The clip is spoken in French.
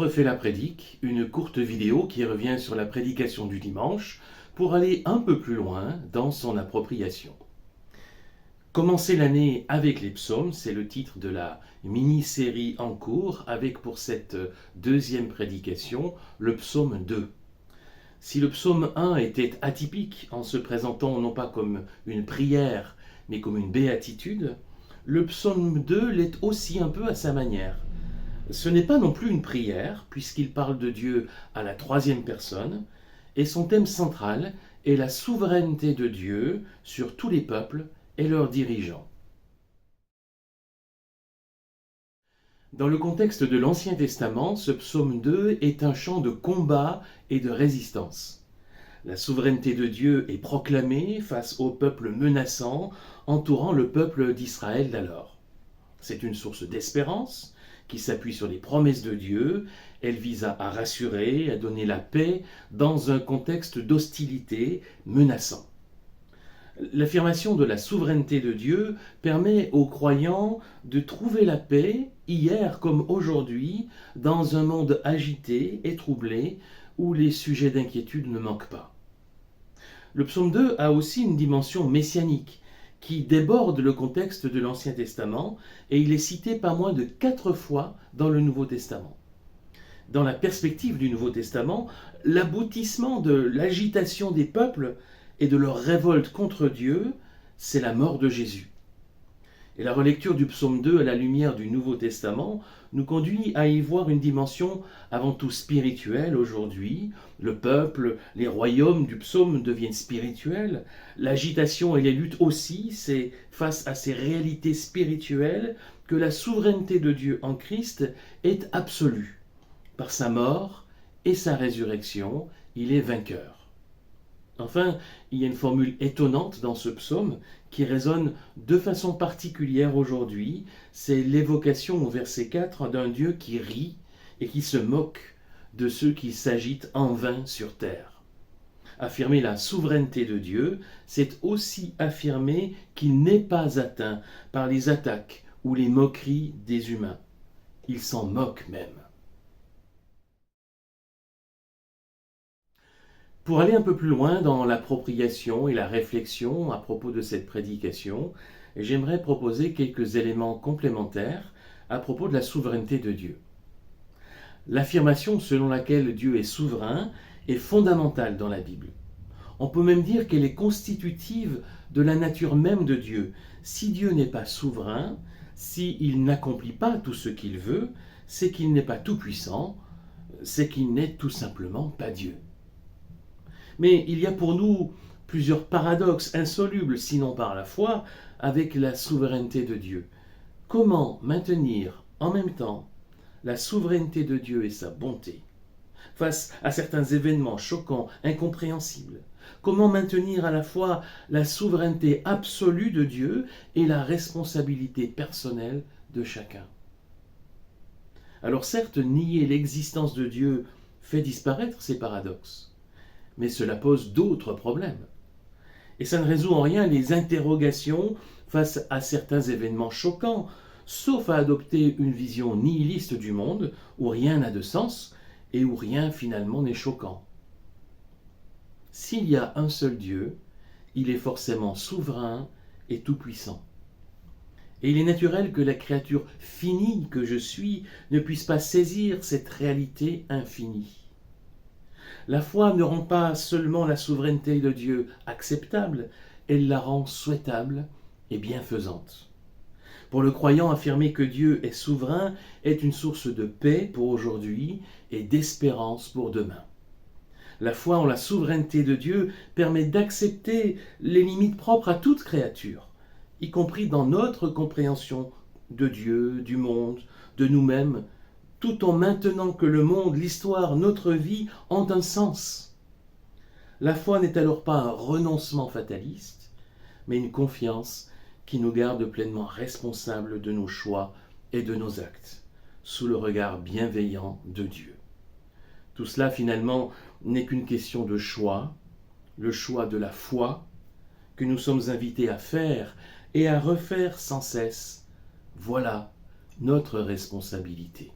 refait la prédique, une courte vidéo qui revient sur la prédication du dimanche pour aller un peu plus loin dans son appropriation. Commencer l'année avec les psaumes, c'est le titre de la mini-série en cours avec pour cette deuxième prédication le psaume 2. Si le psaume 1 était atypique en se présentant non pas comme une prière mais comme une béatitude, le psaume 2 l'est aussi un peu à sa manière. Ce n'est pas non plus une prière, puisqu'il parle de Dieu à la troisième personne, et son thème central est la souveraineté de Dieu sur tous les peuples et leurs dirigeants. Dans le contexte de l'Ancien Testament, ce psaume 2 est un chant de combat et de résistance. La souveraineté de Dieu est proclamée face au peuple menaçant entourant le peuple d'Israël d'alors. C'est une source d'espérance qui s'appuie sur les promesses de Dieu. Elle vise à rassurer, à donner la paix dans un contexte d'hostilité menaçant. L'affirmation de la souveraineté de Dieu permet aux croyants de trouver la paix, hier comme aujourd'hui, dans un monde agité et troublé où les sujets d'inquiétude ne manquent pas. Le psaume 2 a aussi une dimension messianique qui déborde le contexte de l'Ancien Testament, et il est cité pas moins de 4 fois dans le Nouveau Testament. Dans la perspective du Nouveau Testament, l'aboutissement de l'agitation des peuples et de leur révolte contre Dieu, c'est la mort de Jésus. Et la relecture du psaume 2 à la lumière du Nouveau Testament nous conduit à y voir une dimension avant tout spirituelle aujourd'hui. Le peuple, les royaumes du psaume deviennent spirituels. L'agitation et les luttes aussi, c'est face à ces réalités spirituelles que la souveraineté de Dieu en Christ est absolue. Par sa mort et sa résurrection, il est vainqueur. Enfin, il y a une formule étonnante dans ce psaume qui résonne de façon particulière aujourd'hui. C'est l'évocation au verset 4 d'un Dieu qui rit et qui se moque de ceux qui s'agitent en vain sur terre. Affirmer la souveraineté de Dieu, c'est aussi affirmer qu'il n'est pas atteint par les attaques ou les moqueries des humains. Il s'en moque même. Pour aller un peu plus loin dans l'appropriation et la réflexion à propos de cette prédication, j'aimerais proposer quelques éléments complémentaires à propos de la souveraineté de Dieu. L'affirmation selon laquelle Dieu est souverain est fondamentale dans la Bible. On peut même dire qu'elle est constitutive de la nature même de Dieu. Si Dieu n'est pas souverain, s'il n'accomplit pas tout ce qu'il veut, c'est qu'il n'est pas tout-puissant, c'est qu'il n'est tout simplement pas Dieu. Mais il y a pour nous plusieurs paradoxes insolubles, sinon par la foi, avec la souveraineté de Dieu. Comment maintenir en même temps la souveraineté de Dieu et sa bonté face à certains événements choquants, incompréhensibles? Comment maintenir à la fois la souveraineté absolue de Dieu et la responsabilité personnelle de chacun? Alors certes, nier l'existence de Dieu fait disparaître ces paradoxes, mais cela pose d'autres problèmes. Et ça ne résout en rien les interrogations face à certains événements choquants, sauf à adopter une vision nihiliste du monde où rien n'a de sens et où rien finalement n'est choquant. S'il y a un seul Dieu, il est forcément souverain et tout-puissant. Et il est naturel que la créature finie que je suis ne puisse pas saisir cette réalité infinie. La foi ne rend pas seulement la souveraineté de Dieu acceptable, elle la rend souhaitable et bienfaisante. Pour le croyant, affirmer que Dieu est souverain est une source de paix pour aujourd'hui et d'espérance pour demain. La foi en la souveraineté de Dieu permet d'accepter les limites propres à toute créature, y compris dans notre compréhension de Dieu, du monde, de nous-mêmes, tout en maintenant que le monde, l'histoire, notre vie ont un sens. La foi n'est alors pas un renoncement fataliste, mais une confiance qui nous garde pleinement responsables de nos choix et de nos actes, sous le regard bienveillant de Dieu. Tout cela, finalement, n'est qu'une question de choix, le choix de la foi, que nous sommes invités à faire et à refaire sans cesse. Voilà notre responsabilité.